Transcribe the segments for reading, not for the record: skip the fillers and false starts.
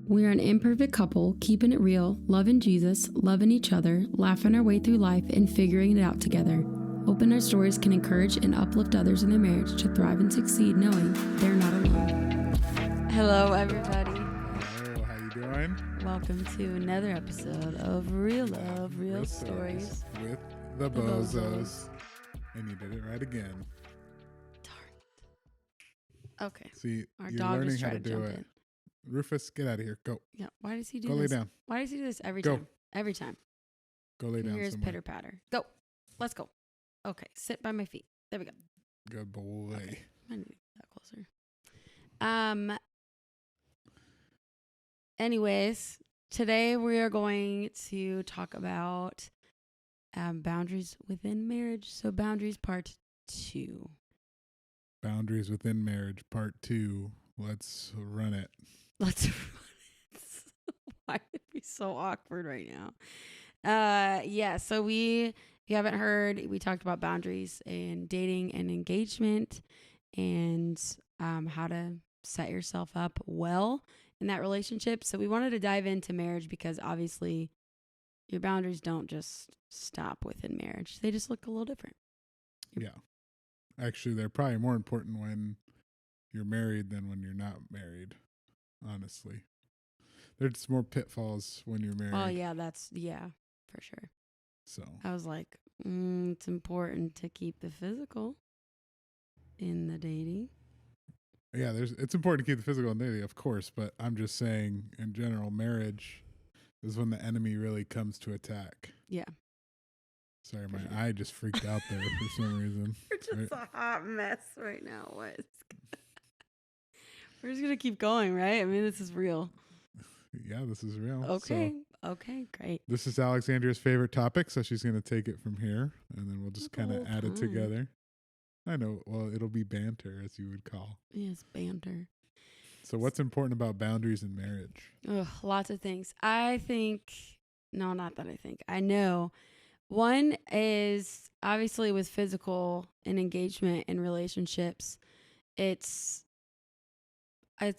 We are an imperfect couple, keeping it real, loving Jesus, loving each other, laughing our way through life, and figuring it out together. Hoping our stories can encourage and uplift others in their marriage to thrive and succeed, knowing they're not alone. Hello, everybody. Hello, how you doing? Welcome to another episode of Real Love, Real Stories with the Bozos. And you did it right again. Darn it. Okay. See, Our you're dog learning is how trying to to do jump it. in. Rufus, get out of here. Go. Yeah. Why does he do Go this? lay down. Why does he do this every Go. time? Every time. Go lay down Here's somewhere. pitter patter. Go. Let's go. Okay. Sit by my feet. There we go. Good boy. Okay. I need to get that closer. Anyways, today we are going to talk about boundaries within marriage. So boundaries part 2. Boundaries within marriage, part 2. Let's run it. Let's run it. Why would it be so awkward right now? So if you haven't heard, we talked about boundaries in dating and engagement and how to set yourself up well in that relationship. So we wanted to dive into marriage because obviously your boundaries don't just stop within marriage. They just look a little different. Yeah. Actually, they're probably more important when you're married than when you're not married, honestly. There's more pitfalls when you're married. Oh, yeah, for sure. So I was like, it's important to keep the physical in the dating. yeah, it's important to keep the physical and dating, of course, but I'm just saying in general, marriage is when the enemy really comes to attack. Yeah. Sorry, my eye just freaked out there for some reason. We're just a hot mess right now. We're just going to keep going, right? I mean, this is real. Yeah, this is real. Okay. Okay, great. This is Alexandria's favorite topic, so she's going to take it from here, and then we'll just kind of add it together. I know. Well, it'll be banter, as you would call. Yes, banter. So what's important about boundaries in marriage? Lots of things. I know. One is obviously with physical and engagement and relationships, it's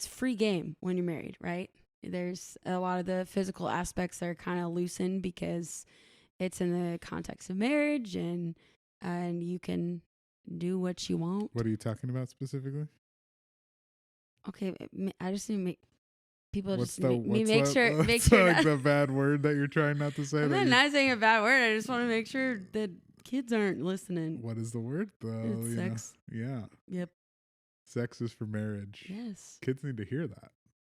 free game when you're married, right? There's a lot of the physical aspects that are kind of loosened because it's in the context of marriage and you can do what you want. What are you talking about specifically? Okay, I just need to make people What's sure. Like the bad word that you're trying not to say? I'm not saying a bad word. I just want to make sure that kids aren't listening. What is the word? It's sex. Yeah. Yep. Sex is for marriage. Yes. Kids need to hear that.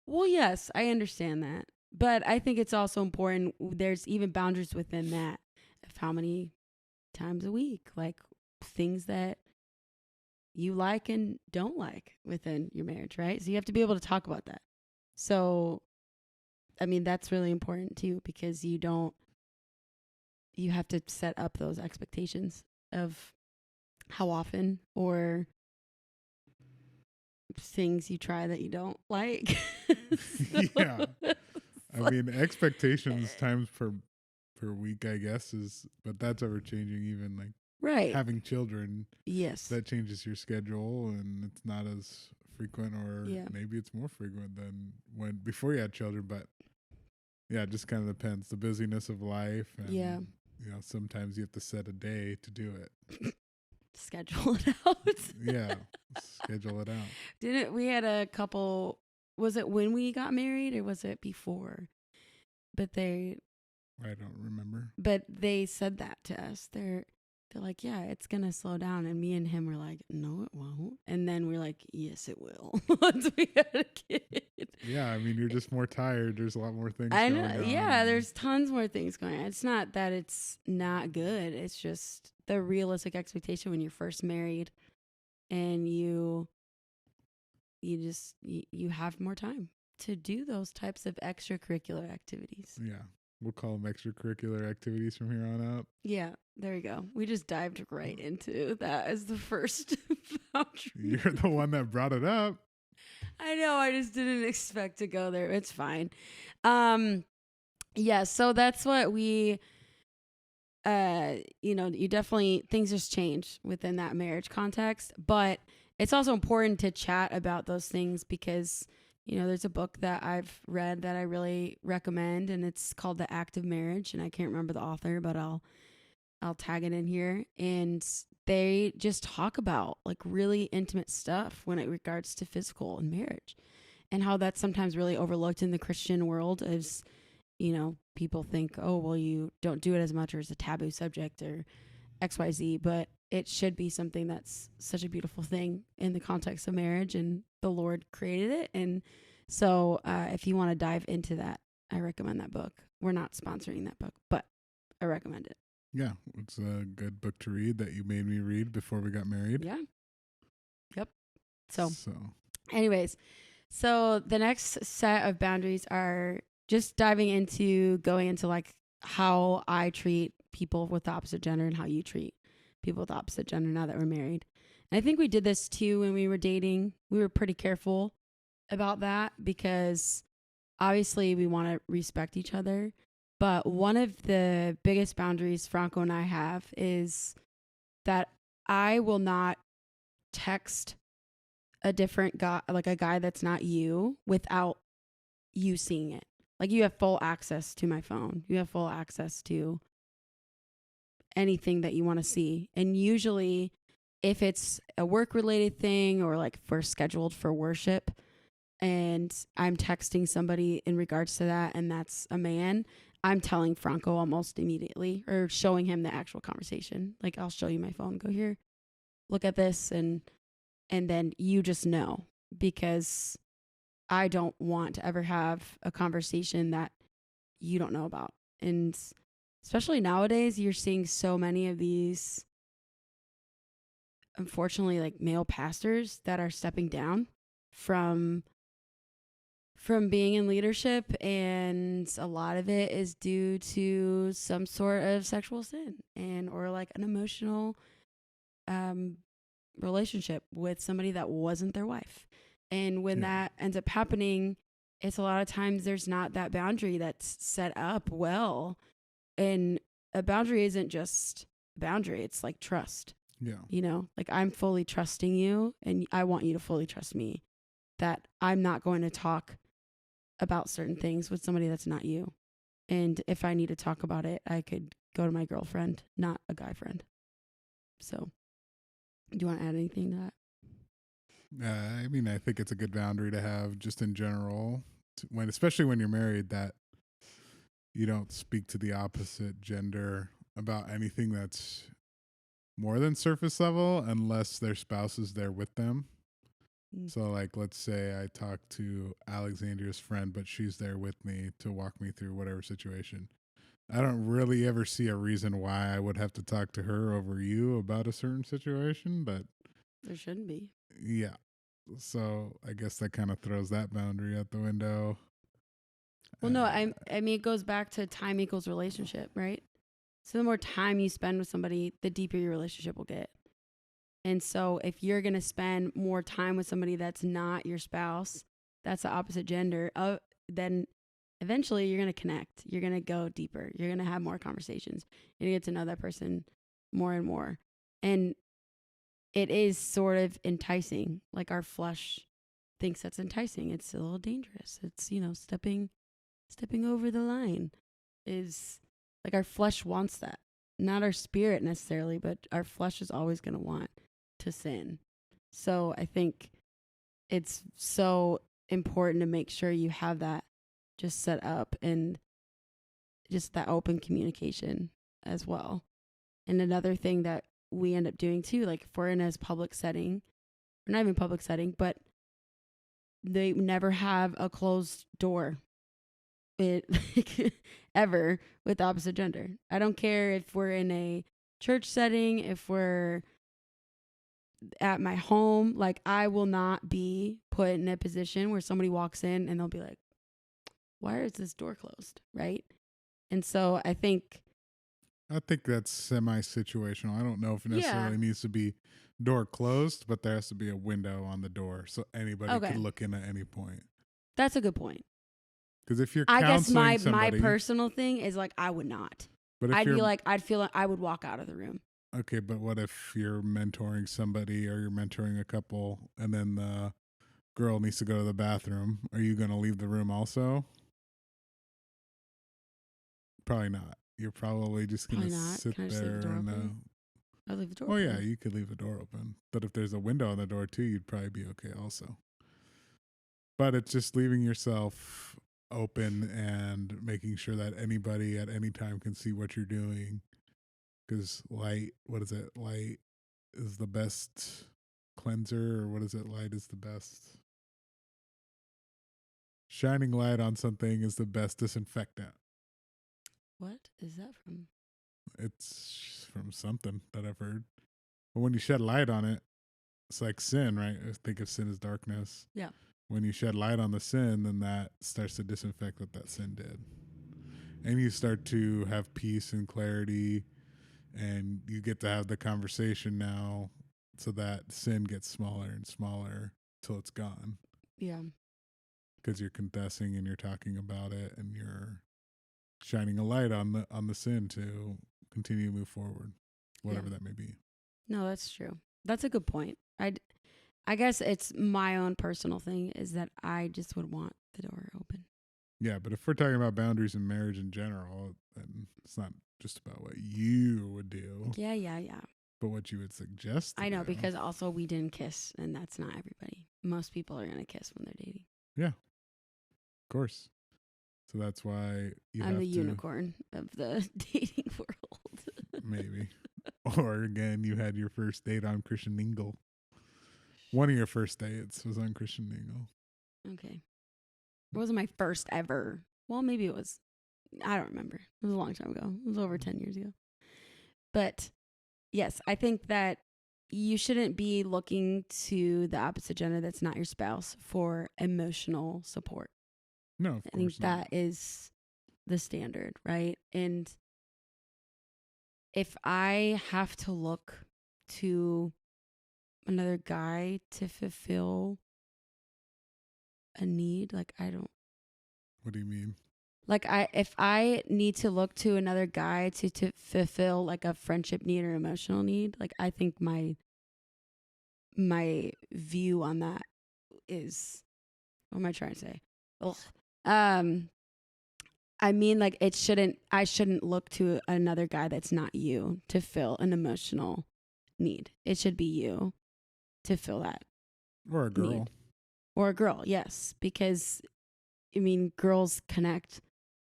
Well, yes, I understand that. But I think it's also important. There's even boundaries within that of how many times a week, like things that you like and don't like within your marriage, right? So you have to be able to talk about that. So, I mean, that's really important too, because you have to set up those expectations of how often or things you try that you don't like. Yeah. I mean, expectations times per week, I guess, but that's ever changing. Even like having children. Yes. That changes your schedule and it's not as frequent, or maybe it's more frequent than before you had children, but yeah, it just kind of depends. The busyness of life. And, you know, sometimes you have to set a day to do it. Schedule it out. Yeah. Schedule it out. We had a couple, was it when we got married or was it before? I don't remember. But they said that to us. They're like, yeah, it's going to slow down. And me and him were like, no, it won't. And then we're like, yes, it will. Once we had a kid. Yeah, I mean, you're just more tired. There's a lot more things I going know. on. Yeah, there's tons more things going on. It's not that it's not good. It's just the realistic expectation when you're first married and you have more time to do those types of extracurricular activities. Yeah. We'll call them extracurricular activities from here on out. Yeah, there you go. We just dived right into that as the first boundary. You're the one that brought it up. I know. I just didn't expect to go there. It's fine. Yeah, so that's what we, you definitely, things just change within that marriage context. But it's also important to chat about those things because, There's a book that I've read that I really recommend, and it's called The Act of Marriage, and I can't remember the author, but I'll tag it in here. And they just talk about like really intimate stuff when it regards to physical and marriage, and how that's sometimes really overlooked in the Christian world as, people think, oh, well, you don't do it as much, or it's a taboo subject, or XYZ, but it should be something that's such a beautiful thing in the context of marriage, and the Lord created it. And so if you want to dive into that, I recommend that book. We're not sponsoring that book, but I recommend it. Yeah, it's a good book to read that you made me read before we got married. Yeah. Yep. So anyways, so the next set of boundaries are just diving into going into like how I treat people with the opposite gender and how you treat people with the opposite gender now that we're married. And I think we did this too when we were dating. We were pretty careful about that because obviously we want to respect each other. But one of the biggest boundaries Franco and I have is that I will not text a different guy, like a guy that's not you, without you seeing it. Like, you have full access to my phone. You have full access to anything that you want to see. And usually if it's a work related thing or like for scheduled for worship and I'm texting somebody in regards to that and that's a man, I'm telling Franco almost immediately or showing him the actual conversation. Like, I'll show you my phone, go here, look at this, and then you just know, because I don't want to ever have a conversation that you don't know about. And especially nowadays, you're seeing so many of these, unfortunately, like male pastors that are stepping down from being in leadership, and a lot of it is due to some sort of sexual sin and or like an emotional relationship with somebody that wasn't their wife. And when that ends up happening, it's a lot of times there's not that boundary that's set up well. And a boundary isn't just a boundary, it's like trust. Yeah. Like, I'm fully trusting you and I want you to fully trust me, that I'm not going to talk about certain things with somebody that's not you. And if I need to talk about it, I could go to my girlfriend, not a guy friend. So, do you want to add anything to that? I mean, I think it's a good boundary to have just in general, especially when you're married, that you don't speak to the opposite gender about anything that's more than surface level unless their spouse is there with them. So, like, let's say I talk to Alexandria's friend, but she's there with me to walk me through whatever situation. I don't really ever see a reason why I would have to talk to her over you about a certain situation, but there shouldn't be. Yeah. So I guess that kind of throws that boundary out the window. Well, no, I mean, it goes back to time equals relationship, right? So the more time you spend with somebody, the deeper your relationship will get. And so if you're going to spend more time with somebody that's not your spouse, that's the opposite gender, then eventually you're going to connect. You're going to go deeper. You're going to have more conversations. You're going to get to know that person more and more. And it is sort of enticing. Like, our flesh thinks that's enticing. It's a little dangerous. It's, stepping over the line. Is like, our flesh wants that. Not our spirit necessarily, but our flesh is always going to want to sin. So I think it's so important to make sure you have that just set up, and just that open communication as well. And another thing that we end up doing too, like if we're in a public setting, or not even public setting, but they never have a closed door ever with the opposite gender. I don't care if we're in a church setting, if we're at my home, like, I will not be put in a position where somebody walks in and they'll be like, why is this door closed? Right. And so I think that's semi-situational. I don't know if it necessarily needs to be door closed, but there has to be a window on the door so anybody can look in at any point. That's a good point. Because if you're counseling my personal thing is like, I would not. But I'd feel like I would walk out of the room. Okay, but what if you're mentoring somebody or you're mentoring a couple and then the girl needs to go to the bathroom, are you going to leave the room also? Probably not. You're probably just going to sit there and I'll leave the door open. Yeah, you could leave the door open. But if there's a window on the door too, you'd probably be okay also. But it's just leaving yourself open and making sure that anybody at any time can see what you're doing. Because light is the best cleanser, or what is it? Light is the best. Shining light on something is the best disinfectant. What is that from? It's from something that I've heard. But when you shed light on it, it's like sin, right? I think of sin as darkness. Yeah. When you shed light on the sin, then that starts to disinfect what that sin did. And you start to have peace and clarity, and you get to have the conversation now so that sin gets smaller and smaller till it's gone. Yeah. Because you're confessing and you're talking about it and you're shining a light on the sin to continue to move forward, whatever that may be. No, that's true. That's a good point. I guess it's my own personal thing is that I just would want the door open. Yeah, but if we're talking about boundaries in marriage in general, then it's not just about what you would do. Yeah. But what you would suggest. I know, because also we didn't kiss, and that's not everybody. Most people are going to kiss when they're dating. Yeah, of course. So that's why I'm the unicorn of the dating world. Maybe. Or again, you had your first date on Christian Mingle. One of your first dates was on Christian Mingle. Okay. It wasn't my first ever. Well, maybe it was. I don't remember. It was a long time ago. It was over 10 years ago. But yes, I think that you shouldn't be looking to the opposite gender that's not your spouse for emotional support. No, of course I think that is the standard, right? And if I have to look to another guy to fulfill a need, like I don't. What do you mean? Like if I need to look to another guy to fulfill like a friendship need or emotional need, like I think my view on that is, what am I trying to say? Ugh. I mean, like I shouldn't look to another guy that's not you to fill an emotional need. It should be you to fill that. Or a girl. Need. Or a girl, yes. Because, I mean, girls connect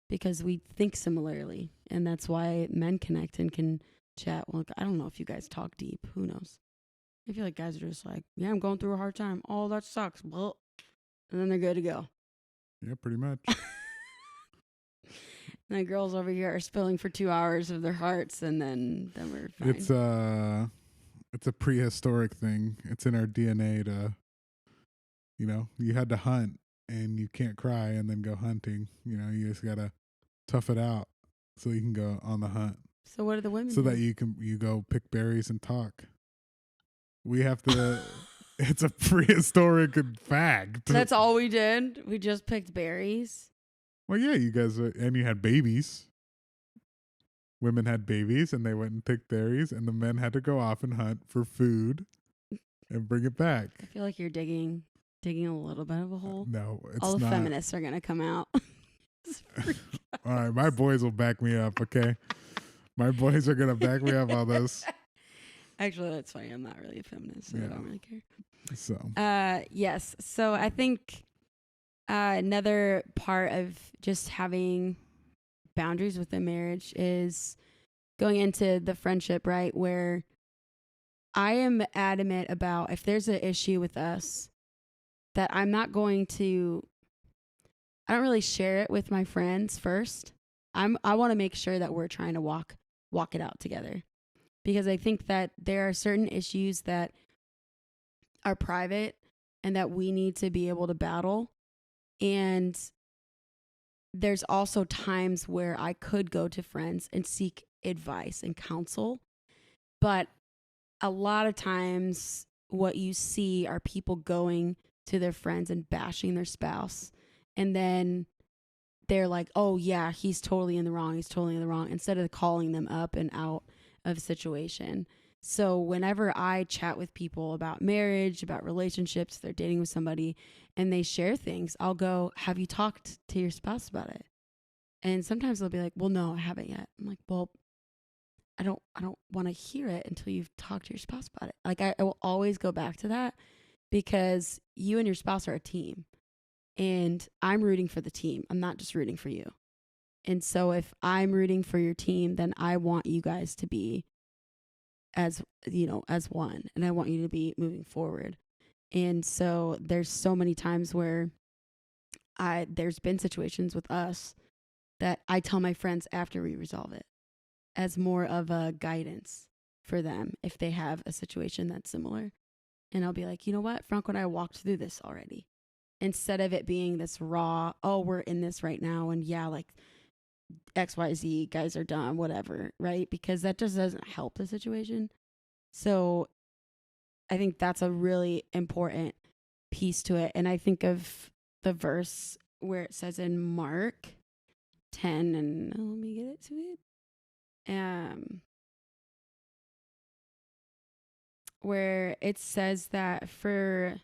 because we think similarly. And that's why men connect and can chat. Well, I don't know if you guys talk deep. Who knows? I feel like guys are just like, yeah, I'm going through a hard time. Oh, that sucks. Well, and then they're good to go. Yeah, pretty much. And the girls over here are spilling for 2 hours of their hearts, and then we're fine. It's a prehistoric thing. It's in our DNA to, you had to hunt, and you can't cry and then go hunting. You just gotta tough it out so you can go on the hunt. So what do the women so do? That you go pick berries and talk. We have to. It's a prehistoric fact. That's all we did. We just picked berries. Well, yeah, you guys, and you had babies. Women had babies, and they went and picked berries, and the men had to go off and hunt for food and bring it back. I feel like you're digging a little bit of a hole. No, it's not. All the feminists are gonna come out. All right, my boys will back me up. Okay, my boys are gonna back me up on this. Actually, that's funny. I'm not really a feminist, so I don't really care. So, yes. So I think another part of just having boundaries within marriage is going into the friendship, right? Where I am adamant about if there's an issue with us that I don't really share it with my friends first. I want to make sure that we're trying to walk it out together. Because I think that there are certain issues that are private and that we need to be able to battle. And there's also times where I could go to friends and seek advice and counsel. But a lot of times what you see are people going to their friends and bashing their spouse. And then they're like, oh, yeah, he's totally in the wrong. He's totally in the wrong. Instead of calling them up and out of a situation. So whenever I chat with people about marriage, about relationships, they're dating with somebody and they share things, I'll go, have you talked to your spouse about it? And sometimes they'll be like, well, no, I haven't yet. I'm like, well, I don't want to hear it until you've talked to your spouse about it. Like I will always go back to that because you and your spouse are a team and I'm rooting for the team. I'm not just rooting for you. And so if I'm rooting for your team, then I want you guys to be as, as one, and I want you to be moving forward. And so there's so many times where there's been situations with us that I tell my friends after we resolve it as more of a guidance for them if they have a situation that's similar. And I'll be like, you know what? Franco and I walked through this already. Instead of it being this raw, oh, we're in this right now. And yeah, like XYZ guys are dumb, whatever, right? Because that just doesn't help the situation. So I think that's a really important piece to it. And I think of the verse where it says in Mark 10, and let me get it to it. Where it says that for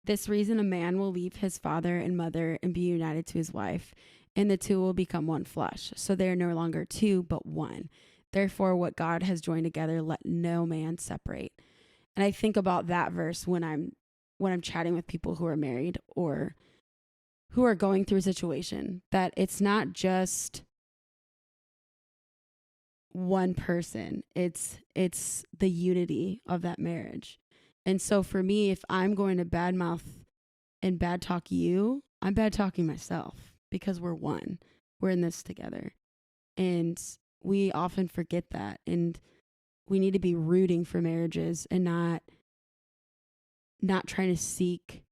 this reason, a man will leave his father and mother and be united to his wife, and the two will become one flesh. So they are no longer two, but one. Therefore, what God has joined together, let no man separate. And I think about that verse when I'm chatting with people who are married or who are going through a situation, that it's not just one person. It's the unity of that marriage. And so for me, if I'm going to badmouth and bad talk you, I'm bad talking myself because we're one. We're in this together. And we often forget that. And we need to be rooting for marriages and not trying to seek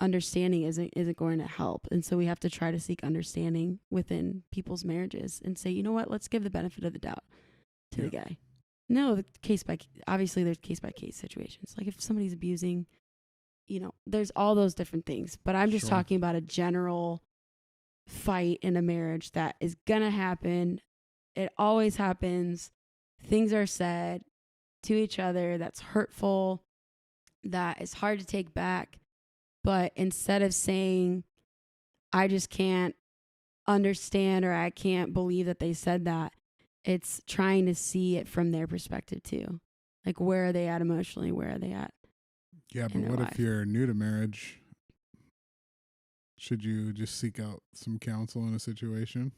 understanding isn't going to help. And so we have to try to seek understanding within people's marriages and say, you know what, let's give the benefit of the doubt to the guy. No, obviously there's case by case situations. Like if somebody's abusing, there's all those different things. But I'm just talking about a general fight in a marriage that is going to happen. It always happens. Things are said to each other that's hurtful, that is hard to take back. But instead of saying, I just can't understand or I can't believe that they said that, it's trying to see it from their perspective too. Like, where are they at emotionally? Where are they at? Yeah, but what if you're new to marriage? Should you just seek out some counsel in a situation?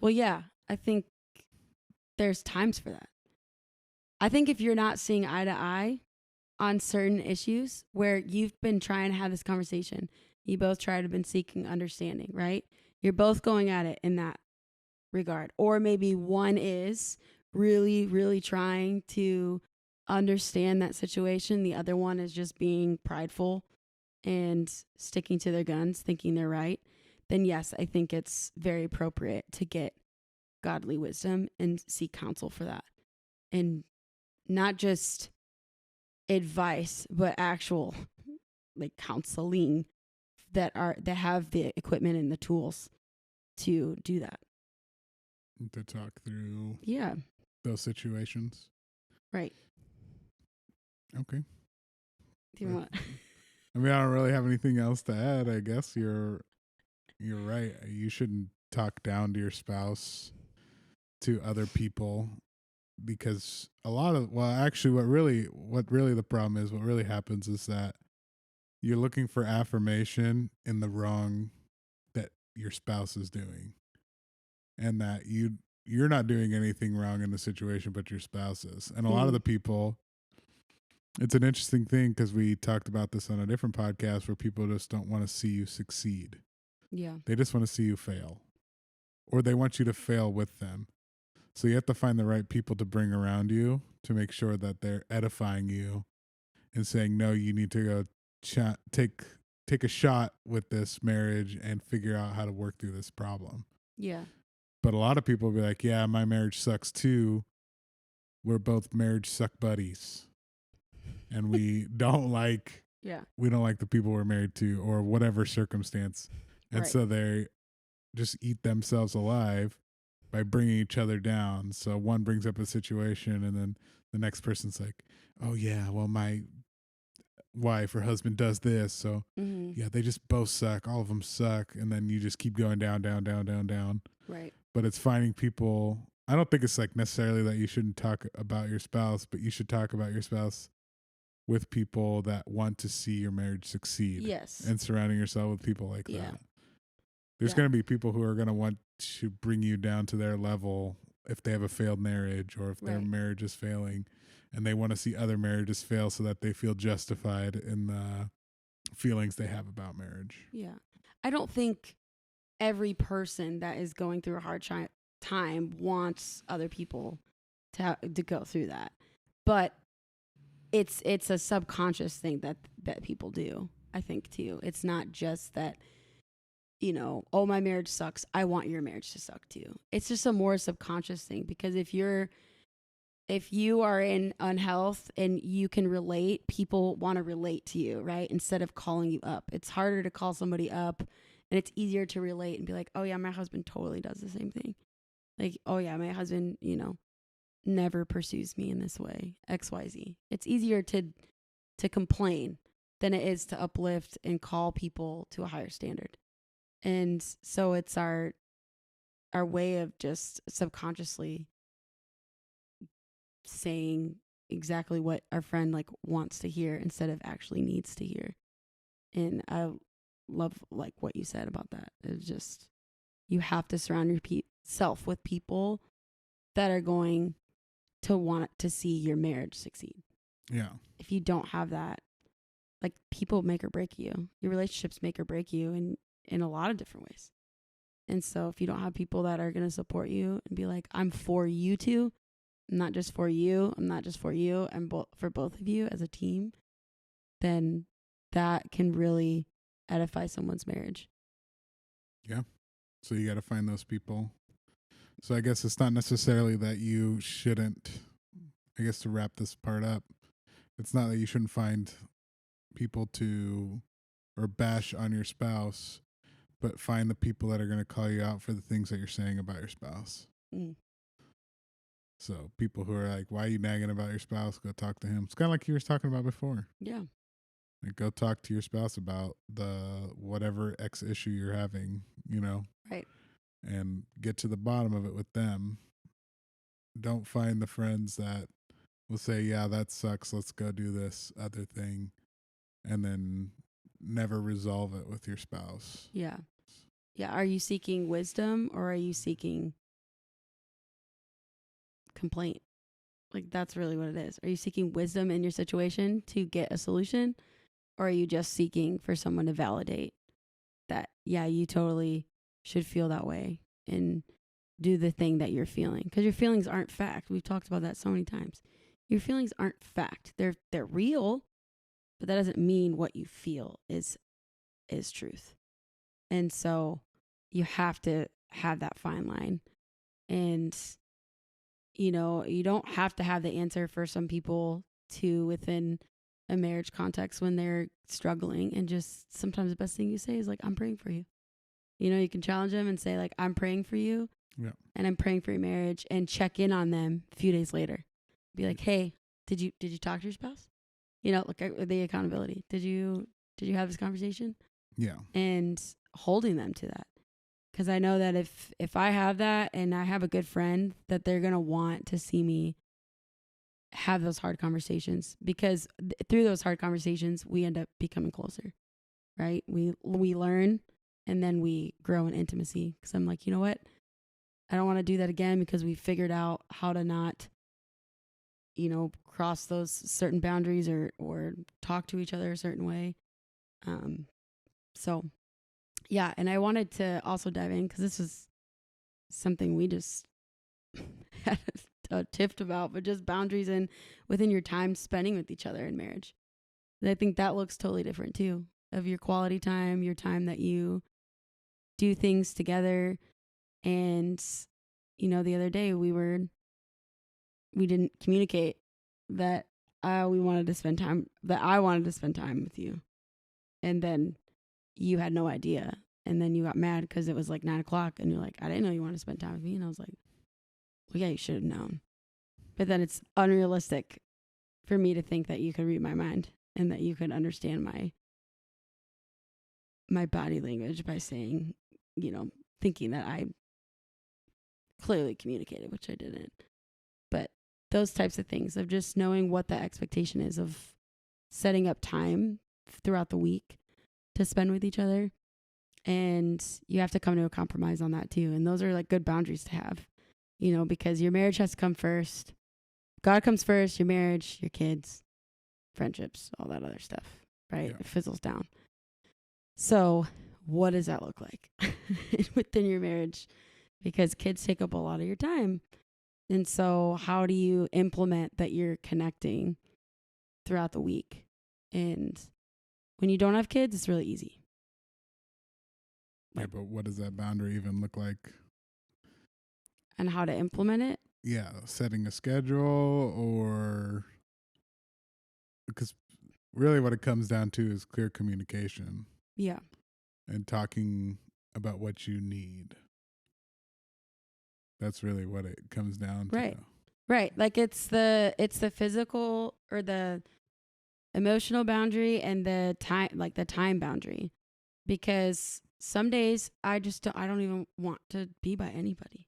Well, yeah, I think there's times for that. I think if you're not seeing eye to eye on certain issues where you've been trying to have this conversation, you both try to have been seeking understanding, right? You're both going at it in that regard. Or maybe one is really, really trying to understand that situation. The other one is just being prideful and sticking to their guns, thinking they're right. Then yes, I think it's very appropriate to get godly wisdom and seek counsel for that. And not just advice, but actual like counseling that have the equipment and the tools to do that. To talk through those situations. Right. Okay. Do you want? I mean, I don't really have anything else to add. I guess you're right. You shouldn't talk down to your spouse, to other people, because actually what really the problem is, what really happens is that you're looking for affirmation in the wrong that your spouse is doing, and that you're not doing anything wrong in the situation, but your spouse is. And a lot of the people, it's an interesting thing because we talked about this on a different podcast where people just don't want to see you succeed. Yeah. They just want to see you fail, or they want you to fail with them. So you have to find the right people to bring around you to make sure that they're edifying you and saying, no, you need to go take a shot with this marriage and figure out how to work through this problem. Yeah. But a lot of people will be like, yeah, my marriage sucks too. We're both marriage suck buddies. And we don't like the people we're married to, or whatever circumstance. And so they just eat themselves alive by bringing each other down. So one brings up a situation, and then the next person's like, oh yeah, well, my wife or husband does this, so yeah, they just both suck, all of them suck, and then you just keep going down, down, down, down, down. Right. But it's finding people. I don't think it's like necessarily that you shouldn't talk about your spouse, but you should talk about your spouse with people that want to see your marriage succeed. Yes. And surrounding yourself with people like that. There's going to be people who are going to want to bring you down to their level if they have a failed marriage or if their marriage is failing, and they want to see other marriages fail so that they feel justified in the feelings they have about marriage. Yeah. I don't think every person that is going through a hard time wants other people to go through that. But it's a subconscious thing that people do, I think, too. It's not just that, you know, oh, my marriage sucks, I want your marriage to suck too. It's just a more subconscious thing, because if you are in unhealth and you can relate, people want to relate to you, right? Instead of calling you up. It's harder to call somebody up, and it's easier to relate and be like, oh yeah, my husband totally does the same thing. Like, oh yeah, my husband, you know, never pursues me in this way, XYZ. It's easier to complain than it is to uplift and call people to a higher standard. And so it's our way of just subconsciously saying exactly what our friend like wants to hear instead of actually needs to hear. And I love like what you said about that. It's just, you have to surround yourself with people that are going to want to see your marriage succeed. Yeah. If you don't have that, like, people make or break you. Your relationships make or break you in a lot of different ways. And so if you don't have people that are going to support you and be like, I'm for you two, I'm not just for you, I'm not just for you, I'm for both of you as a team, then that can really edify someone's marriage. Yeah. So you got to find those people. So I guess it's not necessarily that you shouldn't, I guess to wrap this part up, it's not that you shouldn't find people to or bash on your spouse, but find the people that are going to call you out for the things that you're saying about your spouse. So people who are like, why are you nagging about your spouse? Go talk to him. It's kind of like you were talking about before. Yeah. Like, go talk to your spouse about the whatever X issue you're having, you know? Right. And get to the bottom of it with them. Don't find the friends that will say, yeah, that sucks, let's go do this other thing, and then never resolve it with your spouse. Yeah. Yeah. Are you seeking wisdom or are you seeking complaint? Like, that's really what it is. Are you seeking wisdom in your situation to get a solution, or are you just seeking for someone to validate that, yeah, you totally should feel that way and do the thing that you're feeling? Because your feelings aren't fact. We've talked about that so many times. Your feelings aren't fact. They're real, but that doesn't mean what you feel is truth. And so you have to have that fine line. And, you know, you don't have to have the answer for some people to within a marriage context when they're struggling. And just sometimes the best thing you say is like, I'm praying for you. You know, you can challenge them and say like, I'm praying for you. Yeah. And I'm praying for your marriage, and check in on them a few days later. Be like, hey, did you talk to your spouse? You know, look at the accountability. Did you have this conversation? Yeah. And holding them to that. Because I know that if I have that and I have a good friend, that they're going to want to see me have those hard conversations, because through those hard conversations, we end up becoming closer, right? We learn, and then we grow in intimacy. Because I'm like, you know what? I don't want to do that again, because we figured out how to not, you know, cross those certain boundaries or talk to each other a certain way. So, yeah. And I wanted to also dive in, because this is something we just had a tiff about, but just boundaries and within your time spending with each other in marriage. And I think that looks totally different too, of your quality time, your time that you do things together. And, you know, the other day we didn't communicate that we wanted to spend time, that I wanted to spend time with you. And then you had no idea. And then you got mad because it was like 9:00 and you're like, I didn't know you wanted to spend time with me. And I was like, well, yeah, you should have known. But then it's unrealistic for me to think that you could read my mind and that you could understand my body language by saying, thinking that I clearly communicated, which I didn't. But those types of things of just knowing what the expectation is of setting up time throughout the week to spend with each other. And you have to come to a compromise on that too. And those are like good boundaries to have, because your marriage has to come first. God comes first, your marriage, your kids, friendships, all that other stuff, right? Yeah. It fizzles down. So what does that look like within your marriage? Because kids take up a lot of your time. And so how do you implement that you're connecting throughout the week? And when you don't have kids, it's really easy. Yeah, but what does that boundary even look like? And how to implement it? Yeah, setting a schedule, or because really what it comes down to is clear communication. Yeah. And talking about what you need. That's really what it comes down to. Right. Like it's the physical or the emotional boundary and the time boundary. Because some days I don't even want to be by anybody.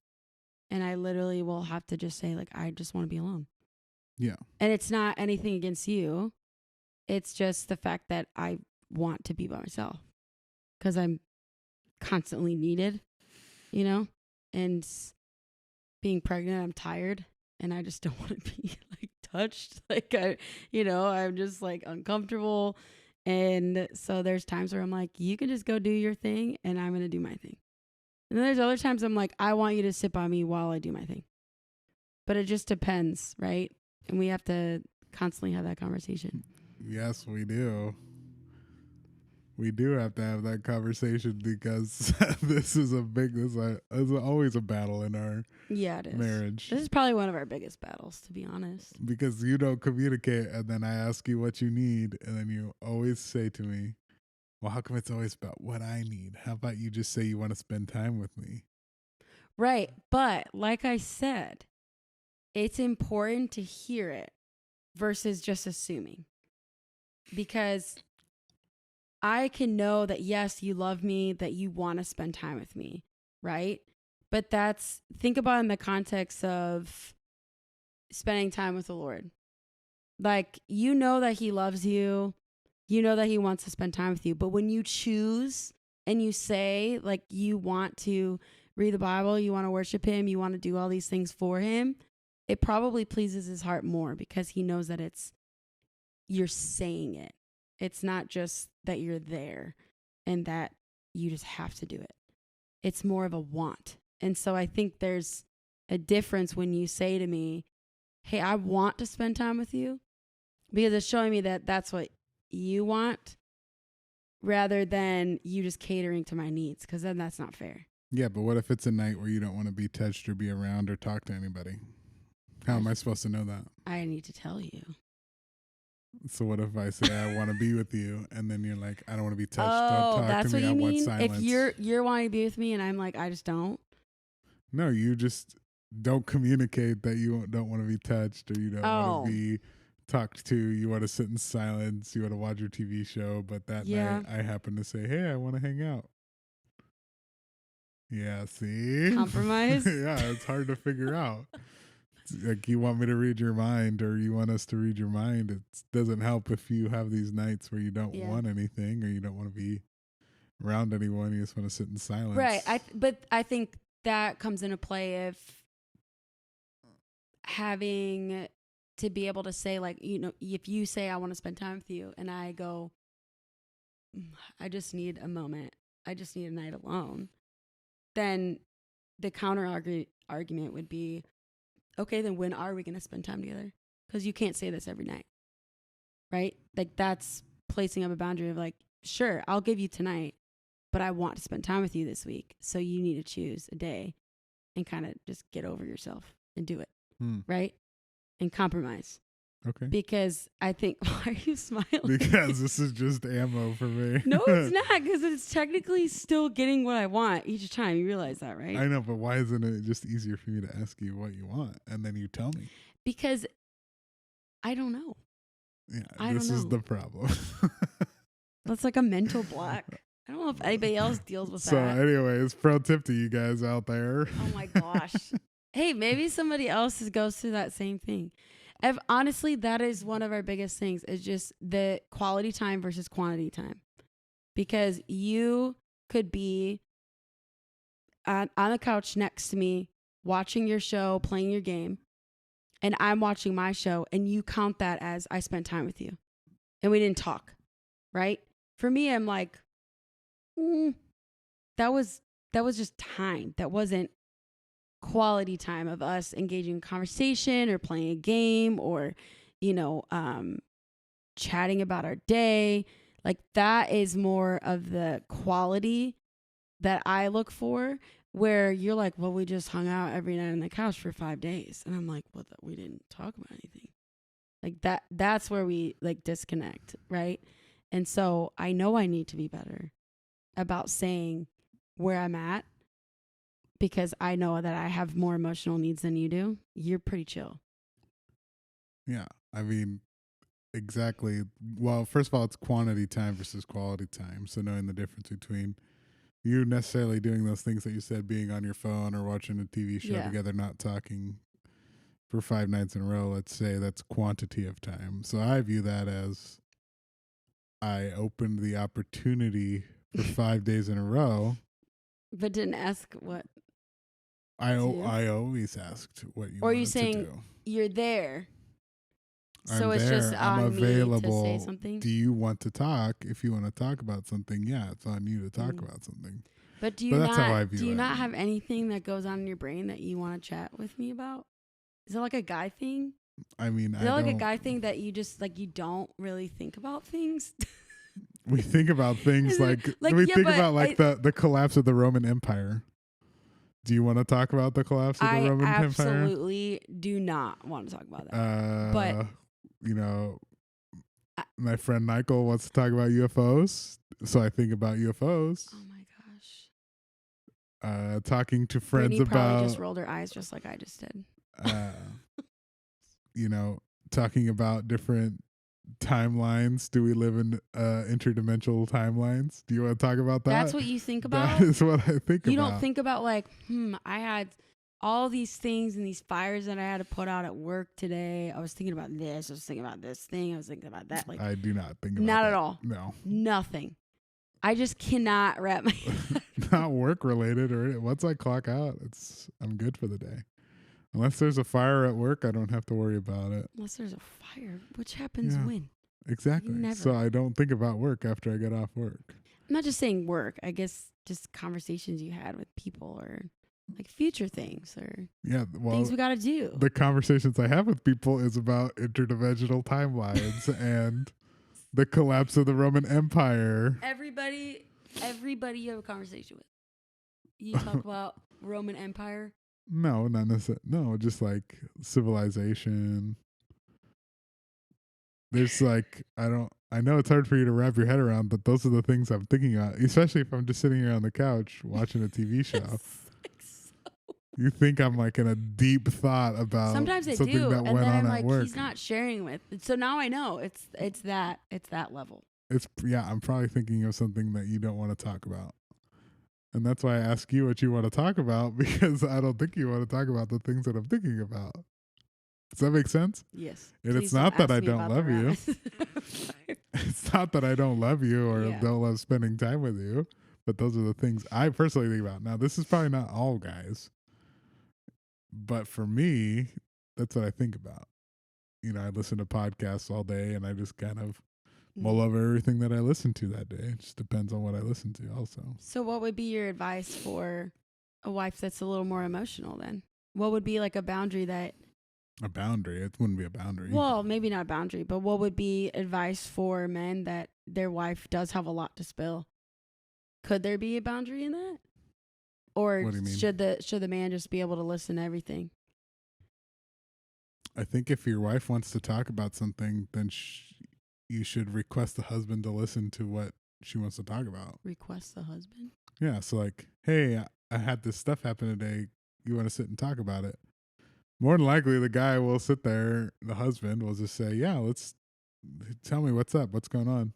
And I literally will have to just say, like, I just want to be alone. Yeah. And it's not anything against you. It's just the fact that I want to be by myself because I'm constantly needed, and being pregnant, I'm tired and I just don't want to be like touched. Like I'm just like uncomfortable. And so there's times where I'm like, you can just go do your thing and I'm going to do my thing. And then there's other times I'm like, I want you to sit by me while I do my thing. But it just depends, right? And we have to constantly have that conversation. Yes, we do. We do have to have that conversation because this is always a battle in our marriage. This is probably one of our biggest battles, to be honest. Because you don't communicate, and then I ask you what you need, and then you always say to me, well, how come it's always about what I need? How about you just say you want to spend time with me? Right. But like I said, it's important to hear it versus just assuming. Because I can know that, yes, you love me, that you want to spend time with me, right? But think about it in the context of spending time with the Lord. Like, that he loves you, that he wants to spend time with you. But when you choose and you say, like, you want to read the Bible, you want to worship him, you want to do all these things for him, it probably pleases his heart more because he knows that you're saying it. It's not just that you're there and that you just have to do it. It's more of a want. And so I think there's a difference when you say to me, hey, I want to spend time with you, because it's showing me that that's what you want rather than you just catering to my needs, because then that's not fair. Yeah, but what if it's a night where you don't want to be touched or be around or talk to anybody? How am I supposed to know that? I need to tell you. So what if I say I want to be with you, and then you're like, I don't want to be touched. Don't talk to me. I want silence. If you're wanting to be with me, and I'm like, I just don't. No, you just don't communicate that you don't want to be touched, or you don't want to be talked to. You want to sit in silence. You want to watch your TV show, but that night I happen to say, hey, I want to hang out. Yeah, see? Compromise? Yeah, it's hard to figure out. Like, you want me to read your mind, or you want us to read your mind. It doesn't help if you have these nights where you don't want anything, or you don't want to be around anyone. You just want to sit in silence. Right. But I think that comes into play if having to be able to say, like, if you say I want to spend time with you and I go, I just need a moment, I just need a night alone, then the counter argument would be, okay, then when are we going to spend time together? Because you can't say this every night, right? Like, that's placing up a boundary of like, sure, I'll give you tonight, but I want to spend time with you this week. So you need to choose a day and kind of just get over yourself and do it, right? And compromise. Okay. Because I think, why are you smiling? Because this is just ammo for me. No, it's not, because it's technically still getting what I want each time. You realize that, right? I know, but why isn't it just easier for me to ask you what you want and then you tell me? Because I don't know. Yeah, this is the problem. That's like a mental block. I don't know if anybody else deals with that. So anyways, pro tip to you guys out there. Oh my gosh. Hey, maybe somebody else goes through that same thing. Honestly, that is one of our biggest things, is just the quality time versus quantity time. Because you could be on the couch next to me, watching your show, playing your game, and I'm watching my show, and you count that as I spent time with you. And we didn't talk, right? For me, I'm like, that was just time. That wasn't quality time of us engaging in conversation or playing a game or, chatting about our day. Like, that is more of the quality that I look for, where you're like, well, we just hung out every night on the couch for 5 days. And I'm like, well, we didn't talk about anything. Like that's where we like disconnect. Right. And so I know I need to be better about saying where I'm at, because I know that I have more emotional needs than you do. You're pretty chill. Yeah. I mean, exactly. Well, first of all, it's quantity time versus quality time. So knowing the difference between you necessarily doing those things that you said, being on your phone or watching a TV show together, not talking for 5 nights in a row, let's say, that's quantity of time. So I view that as I opened the opportunity for 5 days in a row. But didn't ask what. I always asked what you wanted to do. Or are you saying you're there? So it's just I'm available. Me to say something. Do you want to talk? If you want to talk about something, yeah, it's on you to talk about something. But do you not have anything that goes on in your brain that you want to chat with me about? Is it like a guy thing? I mean, is it like a guy thing that you just like, you don't really think about things? We think about things think about the collapse of the Roman Empire. Do you want to talk about the collapse of the Roman Empire? I absolutely do not want to talk about that. But my friend Michael wants to talk about UFOs, so I think about UFOs. Oh my gosh! Talking to friends Brittany about. Probably just rolled her eyes just like I just did. Talking about different timelines. Do we live in interdimensional timelines? Do you want to talk about that? That's what you think about? That is what I think about. You don't think about like, I had all these things and these fires that I had to put out at work today. I was thinking about this. I was thinking about this thing. I was thinking about that. Like, I do not think about not that. At all. No. Nothing. I just cannot wrap my head. Not work related or once I clock out, I'm good for the day. Unless there's a fire at work, I don't have to worry about it. Unless there's a fire, which happens when? Exactly. Never. So I don't think about work after I get off work. I'm not just saying work. I guess just conversations you had with people or like future things or things we got to do. The conversations I have with people is about interdimensional timelines and the collapse of the Roman Empire. Everybody you have a conversation with. You talk about Roman Empire. No, not necessarily. No, just like civilization. There's like, I know it's hard for you to wrap your head around, but those are the things I'm thinking about, especially if I'm just sitting here on the couch watching a TV show. You think I'm like in a deep thought about sometimes I something do, that and went then on I'm at like, work. he's not sharing with. So now I know it's that level. I'm probably thinking of something that you don't want to talk about. And that's why I ask you what you want to talk about, because I don't think you want to talk about the things that I'm thinking about. Does that make sense? Yes. And it's not that I don't love you. It's not that I don't love you or don't love spending time with you, but those are the things I personally think about. Now, this is probably not all guys, but for me, that's what I think about. I listen to podcasts all day and I just kind of mull over everything that I listen to that day. It just depends on what I listen to also. So what would be your advice for a wife that's a little more emotional then? What would be like a boundary that... A boundary? It wouldn't be a boundary. Well, maybe not a boundary, but what would be advice for men that their wife does have a lot to spill? Could there be a boundary in that? Or what do you mean? Should the man just be able to listen to everything? I think if your wife wants to talk about something, then you should request the husband to listen to what she wants to talk about. Request the husband? Yeah. So like, hey, I had this stuff happen today. You want to sit and talk about it? More than likely, the guy will sit there. The husband will just say, yeah, let's tell me what's up. What's going on?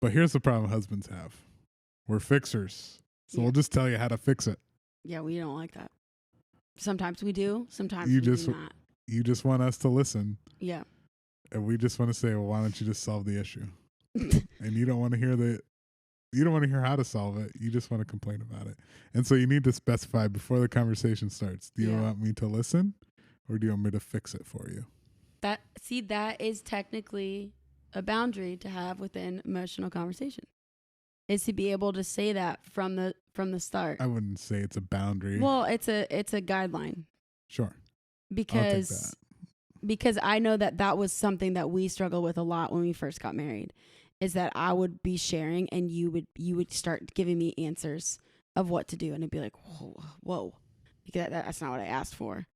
But here's the problem husbands have. We're fixers. So we'll just tell you how to fix it. Yeah, we don't like that. Sometimes we do. Sometimes we do not. You just want us to listen. Yeah. And we just want to say, well, why don't you just solve the issue? And you don't want to hear how to solve it. You just want to complain about it. And so you need to specify before the conversation starts. Do you want me to listen or do you want me to fix it for you? That is technically a boundary to have within emotional conversation. Is to be able to say that from the start. I wouldn't say it's a boundary. Well, it's a guideline. Sure. Because I know that was something that we struggled with a lot when we first got married, is that I would be sharing and you would start giving me answers of what to do, and it'd be like, whoa, because that's not what I asked for.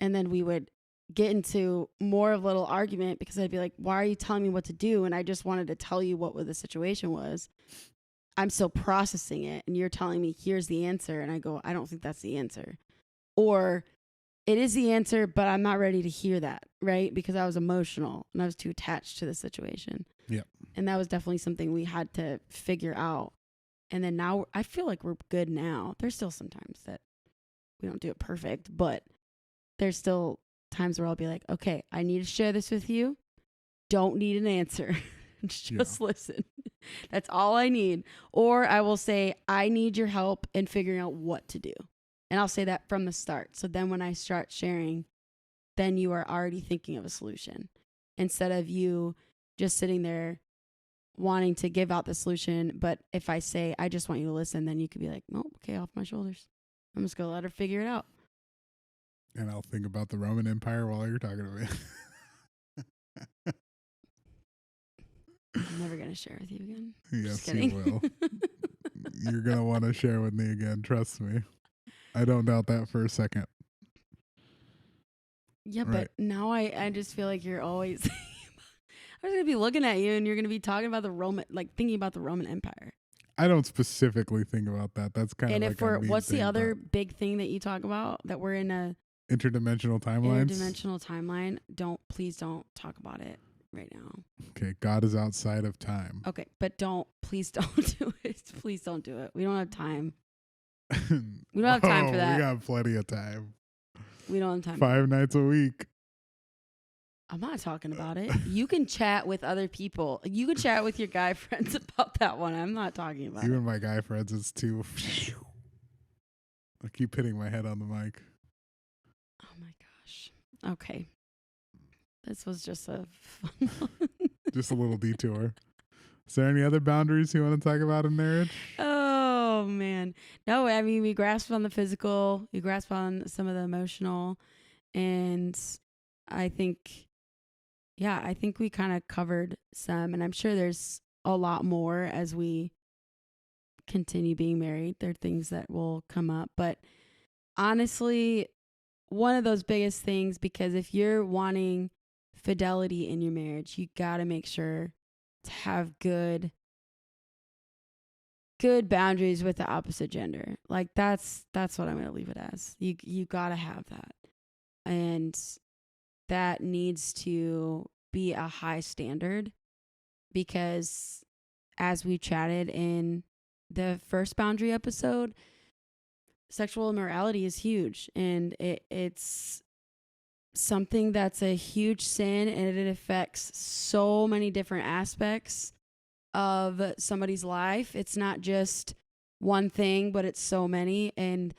And then we would get into more of a little argument because I'd be like, why are you telling me what to do? And I just wanted to tell you what the situation was. I'm still processing it, and you're telling me here's the answer, and I go, I don't think that's the answer. Or it is the answer, but I'm not ready to hear that, right? Because I was emotional and I was too attached to the situation. Yeah. And that was definitely something we had to figure out. And then now I feel like we're good now. There's still some times that we don't do it perfect, but there's still times where I'll be like, okay, I need to share this with you. Don't need an answer. Just listen. That's all I need. Or I will say, I need your help in figuring out what to do. And I'll say that from the start. So then when I start sharing, then you are already thinking of a solution instead of you just sitting there wanting to give out the solution. But if I say, I just want you to listen, then you could be like, oh, okay, off my shoulders. I'm just going to let her figure it out. And I'll think about the Roman Empire while you're talking to me. I'm never going to share with you again. Yes, you will. You're going to want to share with me again. Trust me. I don't doubt that for a second. Yeah, right. But now I just feel like you're always... I'm going to be looking at you and you're going to be talking about thinking about the Roman Empire. I don't specifically think about that. That's kind of like a what's the other big thing that you talk about that we're in a... Interdimensional timelines? Interdimensional timeline. Please don't talk about it right now. Okay, God is outside of time. Okay, but please don't do it. Please don't do it. We don't have time. We don't have time for that. We got plenty of time. We don't have time. 5 nights a week. I'm not talking about it. You can chat with other people. You can chat with your guy friends about that one. I'm not talking about it. Even my guy friends, it's too... I keep hitting my head on the mic. Oh my gosh. Okay. This was just a fun one. Just a little detour. Is there any other boundaries you want to talk about in marriage? Oh, man. No, I mean, we grasped on the physical. We grasped on some of the emotional. And I think we kind of covered some. And I'm sure there's a lot more as we continue being married. There are things that will come up. But honestly, one of those biggest things, because if you're wanting fidelity in your marriage, you got to make sure to have good boundaries with the opposite gender. Like that's what I'm going to leave it as. You got to have that. And that needs to be a high standard, because as we chatted in the first boundary episode, sexual immorality is huge, and it's something that's a huge sin, and it affects so many different aspects of somebody's life. It's not just one thing, but it's so many. And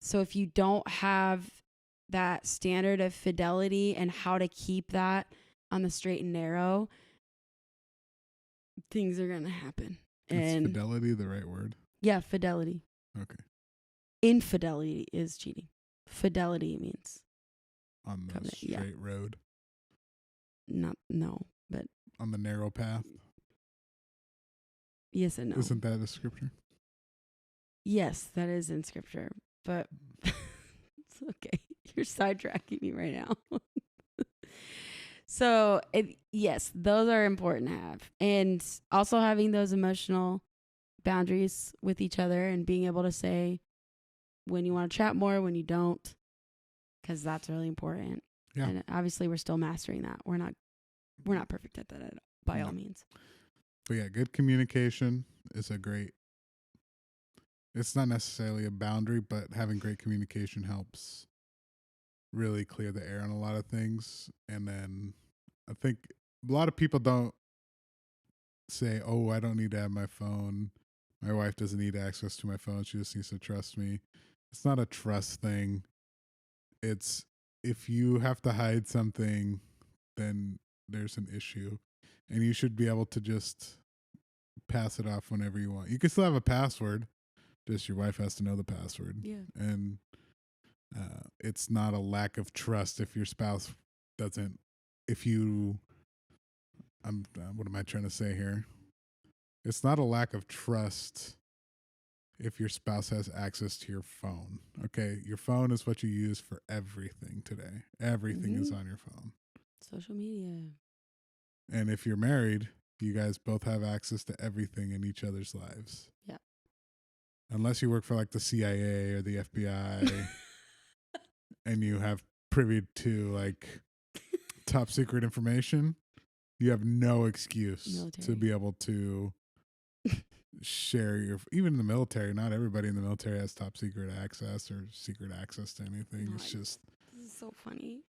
so if you don't have that standard of fidelity and how to keep that on the straight and narrow, things are going to happen. Is fidelity the right word? Yeah, fidelity. Okay. Infidelity is cheating. Fidelity means on the straight road. No, but on the narrow path. Yes and no. Isn't that a scripture? Yes, that is in scripture, but it's okay. You're sidetracking me right now. So, yes, those are important to have. And also having those emotional boundaries with each other and being able to say when you want to chat more, when you don't, because that's really important. Yeah. And obviously, we're still mastering that. We're not perfect at that by all means. But yeah, good communication is it's not necessarily a boundary, but having great communication helps really clear the air on a lot of things. And then I think a lot of people don't say, "Oh, I don't need to have my phone. My wife doesn't need access to my phone. She just needs to trust me." It's not a trust thing. It's if you have to hide something, then there's an issue. And you should be able to just pass it off whenever you want. You can still have a password, just your wife has to know the password. Yeah. And it's not a lack of trust if your spouse doesn't, if you, what am I trying to say here? It's not a lack of trust if your spouse has access to your phone. Okay, your phone is what you use for everything today. Everything is on your phone. Social media. And if you're married, you guys both have access to everything in each other's lives. Yeah. Unless you work for like the CIA or the FBI and you have privy to like top secret information, you have no excuse to be able to share even in the military. Not everybody in the military has top secret access or secret access to anything. No, it's just this is so funny.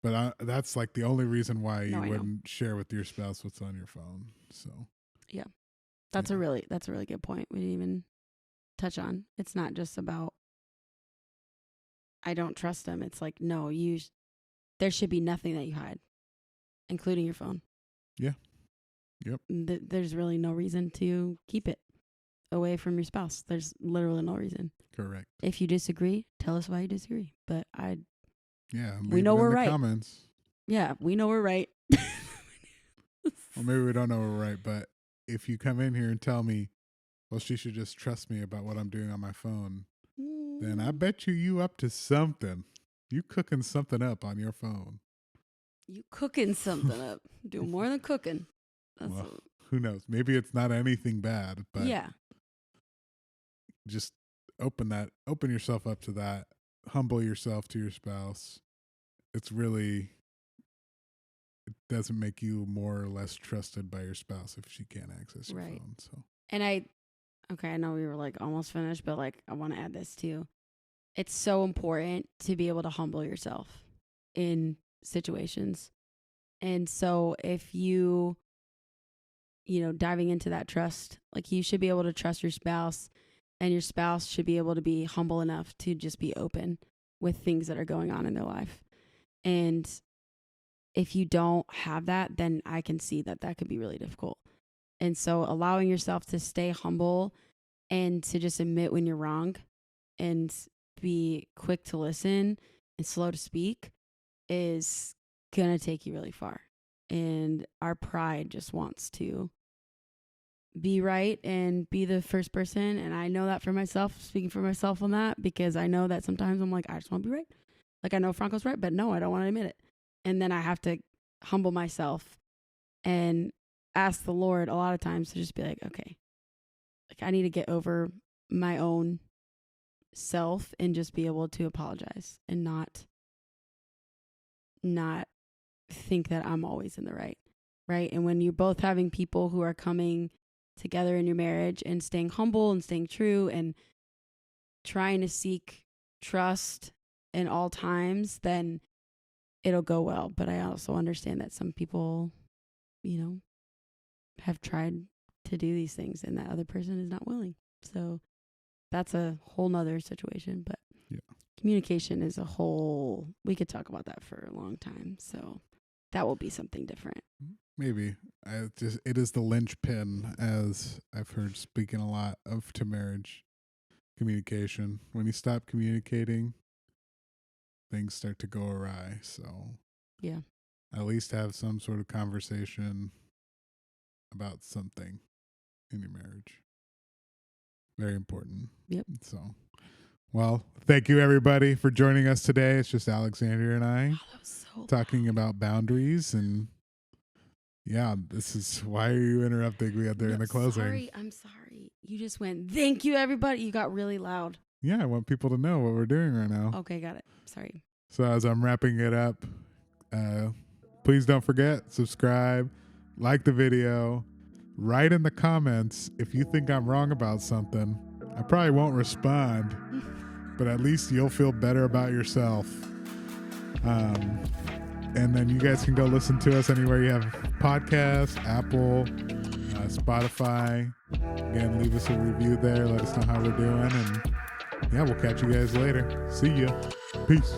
But that's like the only reason why you wouldn't share with your spouse what's on your phone. So yeah, that's a really good point. We didn't even touch on. It's not just about I don't trust them. It's like no, there should be nothing that you hide, including your phone. Yeah. Yep. There's really no reason to keep it away from your spouse. There's literally no reason. Correct. If you disagree, tell us why you disagree. But we know we're right. Comments. Yeah, we know we're right. Well, maybe we don't know we're right, but if you come in here and tell me, well, she should just trust me about what I'm doing on my phone, then I bet you up to something. You cooking something up on your phone. You cooking something up. Do more than cooking. Who knows? Maybe it's not anything bad, but yeah. Just open yourself up to that. Humble yourself to your spouse. It doesn't make you more or less trusted by your spouse if she can't access your phone. So, and I know we were like almost finished, but like I want to add this too. It's so important to be able to humble yourself in situations. And so if diving into that trust, like you should be able to trust your spouse, and your spouse should be able to be humble enough to just be open with things that are going on in their life. And if you don't have that, then I can see that could be really difficult. And so allowing yourself to stay humble and to just admit when you're wrong and be quick to listen and slow to speak is going to take you really far. And our pride just wants to be right and be the first person. And I know that for myself, speaking for myself on that, because I know that sometimes I'm like, I just want to be right. Like I know Franco's right, but no, I don't want to admit it. And then I have to humble myself and ask the Lord a lot of times to just be like, okay, like I need to get over my own self and just be able to apologize and not think that I'm always in the right. Right. And when you're both having people who are coming together in your marriage and staying humble and staying true and trying to seek trust in all times, then it'll go well. But I also understand that some people, have tried to do these things and that other person is not willing. So that's a whole nother situation. But communication is we could talk about that for a long time. So that will be something different. Maybe. It is the linchpin, as I've heard speaking a lot of to marriage. Communication. When you stop communicating, things start to go awry. So yeah, at least have some sort of conversation about something in your marriage. Very important. Yep. So, Well, thank you everybody for joining us today. It's just Alexandria and I talking about boundaries, and yeah, this is why are you interrupting me out there in the closing? I'm sorry. You just went, thank you everybody. You got really loud. Yeah, I want people to know what we're doing right now. Okay, got it. Sorry. So as I'm wrapping it up, please don't forget, subscribe, like the video, write in the comments if you think I'm wrong about something. I probably won't respond, but at least you'll feel better about yourself. And then you guys can go listen to us anywhere you have podcasts, Apple, Spotify. Again, leave us a review there. Let us know how we're doing. And yeah, we'll catch you guys later. See ya. Peace.